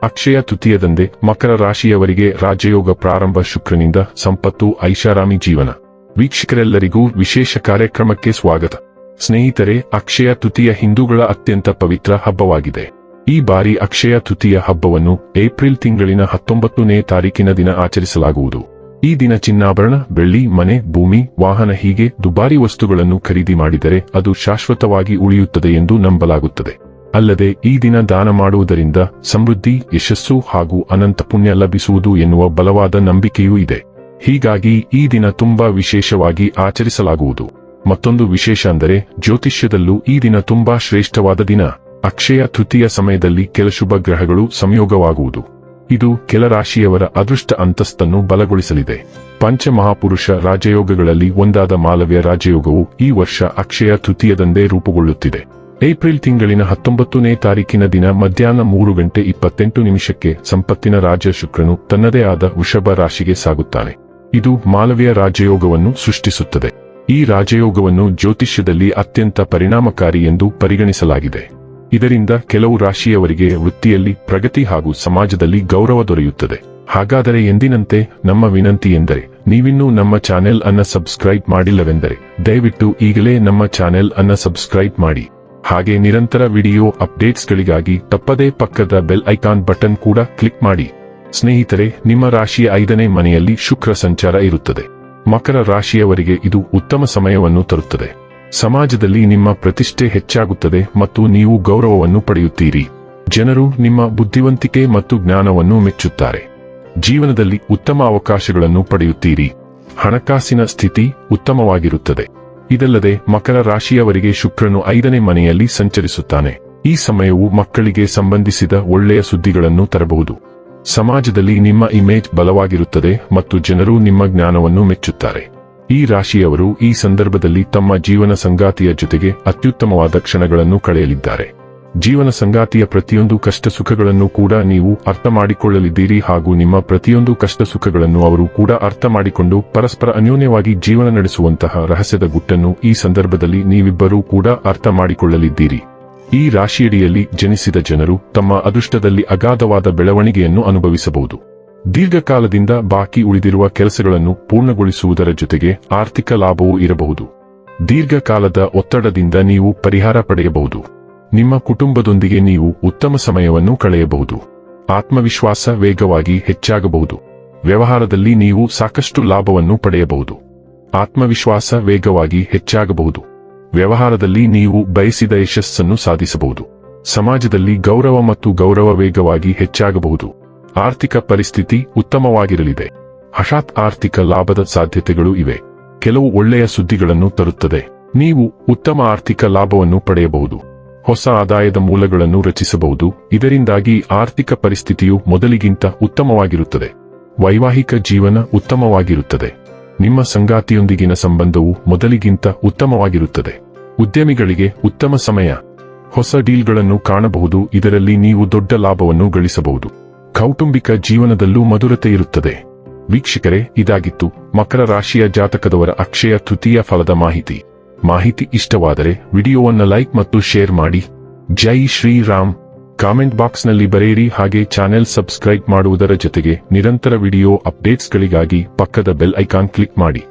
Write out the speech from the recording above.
ಅಕ್ಷಯ ತೃತೀಯದಂದೇ ಮಕರ ರಾಶಿಯವರಿಗೆ ರಾಜಯೋಗ ಪ್ರಾರಂಭ, ಶುಕ್ರನಿಂದ ಸಂಪತ್ತು, ಐಷಾರಾಮಿ ಜೀವನ. ವೀಕ್ಷಕರೆಲ್ಲರಿಗೂ ವಿಶೇಷ ಕಾರ್ಯಕ್ರಮಕ್ಕೆ ಸ್ವಾಗತ. ಸ್ನೇಹಿತರೆ, ಅಕ್ಷಯ ತೃತೀಯ ಹಿಂದೂಗಳ ಅತ್ಯಂತ ಪವಿತ್ರ ಹಬ್ಬವಾಗಿದೆ. ಈ ಬಾರಿ ಅಕ್ಷಯ ತೃತೀಯ ಹಬ್ಬವನ್ನು ಏಪ್ರಿಲ್ ತಿಂಗಳಿನ 19ನೇ ತಾರೀಕಿನ ದಿನ ಆಚರಿಸಲಾಗುವುದು. ಈ ದಿನ ಚಿನ್ನಾಭರಣ, ಬೆಳ್ಳಿ, ಮನೆ, ಭೂಮಿ, ವಾಹನ ಹೀಗೆ ದುಬಾರಿ ವಸ್ತುಗಳನ್ನು ಖರೀದಿ ಮಾಡಿದರೆ ಅದು ಶಾಶ್ವತವಾಗಿ ಉಳಿಯುತ್ತದೆ ಎಂದು ನಂಬಲಾಗುತ್ತದೆ. ಅಲ್ಲದೆ ಈ ದಿನ ದಾನ ಮಾಡುವುದರಿಂದ ಸಮೃದ್ಧಿ, ಯಶಸ್ಸು ಹಾಗೂ ಅನಂತ ಪುಣ್ಯ ಲಭಿಸುವುದು ಎನ್ನುವ ಬಲವಾದ ನಂಬಿಕೆಯೂ ಇದೆ. ಹೀಗಾಗಿ ಈ ದಿನ ತುಂಬಾ ವಿಶೇಷವಾಗಿ ಆಚರಿಸಲಾಗುವುದು. ಮತ್ತೊಂದು ವಿಶೇಷ ಅಂದರೆ ಜ್ಯೋತಿಷ್ಯದಲ್ಲೂ ಈ ದಿನ ತುಂಬಾ ಶ್ರೇಷ್ಠವಾದ ದಿನ. ಅಕ್ಷಯ ತೃತೀಯ ಸಮಯದಲ್ಲಿ ಕೆಲ ಶುಭ ಗ್ರಹಗಳು ಸಂಯೋಗವಾಗುವುದು. ಇದು ಕೆಲ ರಾಶಿಯವರ ಅದೃಷ್ಟ ಅಂತಸ್ತನ್ನು ಬಲಗೊಳಿಸಲಿದೆ. ಪಂಚಮಹಾಪುರುಷ ರಾಜಯೋಗಗಳಲ್ಲಿ ಒಂದಾದ ಮಾಲವ್ಯ ರಾಜಯೋಗವು ಈ ವರ್ಷ ಅಕ್ಷಯ ತೃತೀಯದಂದೇ ರೂಪುಗೊಳ್ಳುತ್ತಿದೆ. ಏಪ್ರಿಲ್ ತಿಂಗಳಿನ 19ನೇ ತಾರೀಕಿನ ದಿನ ಮಧ್ಯಾಹ್ನ 3:28 ಸಂಪತ್ತಿನ ರಾಜ ಶುಕ್ರನು ತನ್ನದೇ ಆದ ವೃಷಭ ರಾಶಿಗೆ ಸಾಗುತ್ತಾನೆ. ಇದು ಮಾಲವ್ಯ ರಾಜಯೋಗವನ್ನು ಸೃಷ್ಟಿಸುತ್ತದೆ. ಈ ರಾಜಯೋಗವನ್ನು ಜ್ಯೋತಿಷ್ಯದಲ್ಲಿ ಅತ್ಯಂತ ಪರಿಣಾಮಕಾರಿ ಎಂದು ಪರಿಗಣಿಸಲಾಗಿದೆ. ಇದರಿಂದ ಕೆಲವು ರಾಶಿಯವರಿಗೆ ವೃತ್ತಿಯಲ್ಲಿ ಪ್ರಗತಿ ಹಾಗೂ ಸಮಾಜದಲ್ಲಿ ಗೌರವ ದೊರೆಯುತ್ತದೆ. ಹಾಗಾದರೆ ಎಂದಿನಂತೆ ನಮ್ಮ ವಿನಂತಿ ಎಂದರೆ, ನೀವಿನ್ನೂ ನಮ್ಮ ಚಾನೆಲ್ ಅನ್ನ ಸಬ್ಸ್ಕ್ರೈಬ್ ಮಾಡಿಲ್ಲವೆಂದರೆ ದಯವಿಟ್ಟು ಈಗಲೇ ನಮ್ಮ ಚಾನೆಲ್ ಅನ್ನ ಸಬ್ಸ್ಕ್ರೈಬ್ ಮಾಡಿ. ಹಾಗೆ ನಿರಂತರ ವಿಡಿಯೋ ಅಪ್ಡೇಟ್ಸ್ಗಳಿಗಾಗಿ ತಪ್ಪದೇ ಪಕ್ಕದ ಬೆಲ್ ಐಕಾನ್ ಬಟನ್ ಕೂಡ ಕ್ಲಿಕ್ ಮಾಡಿ. ಸ್ನೇಹಿತರೆ, ನಿಮ್ಮ ರಾಶಿಯ 5ನೇ ಮನೆಯಲ್ಲಿ ಶುಕ್ರ ಸಂಚಾರ ಇರುತ್ತದೆ. ಮಕರ ರಾಶಿಯವರಿಗೆ ಇದು ಉತ್ತಮ ಸಮಯವನ್ನು ತರುತ್ತದೆ. ಸಮಾಜದಲ್ಲಿ ನಿಮ್ಮ ಪ್ರತಿಷ್ಠೆ ಹೆಚ್ಚಾಗುತ್ತದೆ ಮತ್ತು ನೀವು ಗೌರವವನ್ನು ಪಡೆಯುತ್ತೀರಿ. ಜನರು ನಿಮ್ಮ ಬುದ್ಧಿವಂತಿಕೆ ಮತ್ತು ಜ್ಞಾನವನ್ನು ಮೆಚ್ಚುತ್ತಾರೆ. ಜೀವನದಲ್ಲಿ ಉತ್ತಮ ಅವಕಾಶಗಳನ್ನು ಪಡೆಯುತ್ತೀರಿ. ಹಣಕಾಸಿನ ಸ್ಥಿತಿ ಉತ್ತಮವಾಗಿರುತ್ತದೆ. ಇದಲ್ಲದೆ ಮಕರ ರಾಶಿಯವರಿಗೆ ಶುಕ್ರನು 5ನೇ ಮನೆಯಲ್ಲಿ ಸಂಚರಿಸುತ್ತಾನೆ. ಈ ಸಮಯವು ಮಕ್ಕಳಿಗೆ ಸಂಬಂಧಿಸಿದ ಒಳ್ಳೆಯ ಸುದ್ದಿಗಳನ್ನು ತರಬಹುದು. ಸಮಾಜದಲ್ಲಿ ನಿಮ್ಮ ಇಮೇಜ್ ಬಲವಾಗಿರುತ್ತದೆ ಮತ್ತು ಜನರು ನಿಮ್ಮ ಜ್ಞಾನವನ್ನು ಮೆಚ್ಚುತ್ತಾರೆ. ಈ ರಾಶಿಯವರು ಈ ಸಂದರ್ಭದಲ್ಲಿ ತಮ್ಮ ಜೀವನ ಸಂಗಾತಿಯ ಜೊತೆಗೆ ಅತ್ಯುತ್ತಮವಾದ ಕ್ಷಣಗಳನ್ನು ಕಳೆಯಲಿದ್ದಾರೆ. ಜೀವನ ಸಂಗಾತಿಯ ಪ್ರತಿಯೊಂದು ಕಷ್ಟ ಸುಖಗಳನ್ನು ಕೂಡ ನೀವು ಅರ್ಥ ಮಾಡಿಕೊಳ್ಳಲಿದ್ದೀರಿ ಹಾಗೂ ನಿಮ್ಮ ಪ್ರತಿಯೊಂದು ಕಷ್ಟ ಸುಖಗಳನ್ನು ಅವರು ಕೂಡ ಅರ್ಥ ಮಾಡಿಕೊಂಡು ಪರಸ್ಪರ ಅನ್ಯೋನ್ಯವಾಗಿ ಜೀವನ ನಡೆಸುವಂತಹ ರಹಸ್ಯದ ಗುಟ್ಟನ್ನು ಈ ಸಂದರ್ಭದಲ್ಲಿ ನೀವಿಬ್ಬರೂ ಕೂಡ ಅರ್ಥ ಮಾಡಿಕೊಳ್ಳಲಿದ್ದೀರಿ. ಈ ರಾಶಿಯಡಿಯಲ್ಲಿ ಜನಿಸಿದ ಜನರು ತಮ್ಮ ಅದೃಷ್ಟದಲ್ಲಿ ಅಗಾಧವಾದ ಬೆಳವಣಿಗೆಯನ್ನು ಅನುಭವಿಸಬಹುದು. ದೀರ್ಘಕಾಲದಿಂದ ಬಾಕಿ ಉಳಿದಿರುವ ಕೆಲಸಗಳನ್ನು ಪೂರ್ಣಗೊಳಿಸುವುದರ ಜೊತೆಗೆ ಆರ್ಥಿಕ ಲಾಭವೂ ಇರಬಹುದು. ದೀರ್ಘಕಾಲದ ಒತ್ತಡದಿಂದ ನೀವು ಪರಿಹಾರ ಪಡೆಯಬಹುದು. ನಿಮ್ಮ ಕುಟುಂಬದೊಂದಿಗೆ ನೀವು ಉತ್ತಮ ಸಮಯವನ್ನು ಕಳೆಯಬಹುದು. ಆತ್ಮವಿಶ್ವಾಸ ವೇಗವಾಗಿ ಹೆಚ್ಚಾಗಬಹುದು. ವ್ಯವಹಾರದಲ್ಲಿ ನೀವು ಸಾಕಷ್ಟು ಲಾಭವನ್ನು ಪಡೆಯಬಹುದು. ಆತ್ಮವಿಶ್ವಾಸ ವೇಗವಾಗಿ ಹೆಚ್ಚಾಗಬಹುದು. ವ್ಯವಹಾರದಲ್ಲಿ ನೀವು ಬಯಸಿದ ಯಶಸ್ಸನ್ನು ಸಾಧಿಸಬಹುದು. ಸಮಾಜದಲ್ಲಿ ಗೌರವ ಮತ್ತು ಗೌರವ ವೇಗವಾಗಿ ಹೆಚ್ಚಾಗಬಹುದು. ಆರ್ಥಿಕ ಪರಿಸ್ಥಿತಿ ಉತ್ತಮವಾಗಿರಲಿದೆ. ಹಠಾತ್ ಆರ್ಥಿಕ ಲಾಭದ ಸಾಧ್ಯತೆಗಳು ಇವೆ. ಕೆಲವು ಒಳ್ಳೆಯ ಸುದ್ದಿಗಳನ್ನು ತರುತ್ತದೆ. ನೀವು ಉತ್ತಮ ಆರ್ಥಿಕ ಲಾಭವನ್ನು ಪಡೆಯಬಹುದು. ಹೊಸ ಆದಾಯದ ಮೂಲಗಳನ್ನು ರಚಿಸಬಹುದು. ಇದರಿಂದಾಗಿ ಆರ್ಥಿಕ ಪರಿಸ್ಥಿತಿಯು ಮೊದಲಿಗಿಂತ ಉತ್ತಮವಾಗಿರುತ್ತದೆ. ವೈವಾಹಿಕ ಜೀವನ ಉತ್ತಮವಾಗಿರುತ್ತದೆ. ನಿಮ್ಮ ಸಂಗಾತಿಯೊಂದಿಗಿನ ಸಂಬಂಧವು ಮೊದಲಿಗಿಂತ ಉತ್ತಮವಾಗಿರುತ್ತದೆ. ಉದ್ಯಮಿಗಳಿಗೆ ಉತ್ತಮ ಸಮಯ. ಹೊಸ ಡೀಲ್ಗಳನ್ನು ಕಾಣಬಹುದು. ಇದರಲ್ಲಿ ನೀವು ದೊಡ್ಡ ಲಾಭವನ್ನು ಗಳಿಸಬಹುದು. ಕೌಟುಂಬಿಕ ಜೀವನದಲ್ಲೂ ಮಧುರತೆ ಇರುತ್ತದೆ. ವೀಕ್ಷಕರೇ, ಇದಾಗಿತ್ತು ಮಕರ ರಾಶಿಯ ಜಾತಕದವರ ಅಕ್ಷಯ ತೃತೀಯ ಫಲದ ಮಾಹಿತಿ ಇಷ್ಟವಾದರೆ ವಿಡಿಯೋವನ್ನು ಲೈಕ್ ಮತ್ತು ಶೇರ್ ಮಾಡಿ. ಜೈ ಶ್ರೀರಾಮ್. ಕಾಮೆಂಟ್ ಬಾಕ್ಸ್ನಲ್ಲಿ ಬರೆಯಿರಿ. ಹಾಗೆ ಚಾನೆಲ್ ಸಬ್ಸ್ಕ್ರೈಬ್ ಮಾಡುವುದರ ಜೊತೆಗೆ ನಿರಂತರ ವಿಡಿಯೋ ಅಪ್ಡೇಟ್ಸ್ಗಳಿಗಾಗಿ ಪಕ್ಕದ ಬೆಲ್ ಐಕಾನ್ ಕ್ಲಿಕ್ ಮಾಡಿ.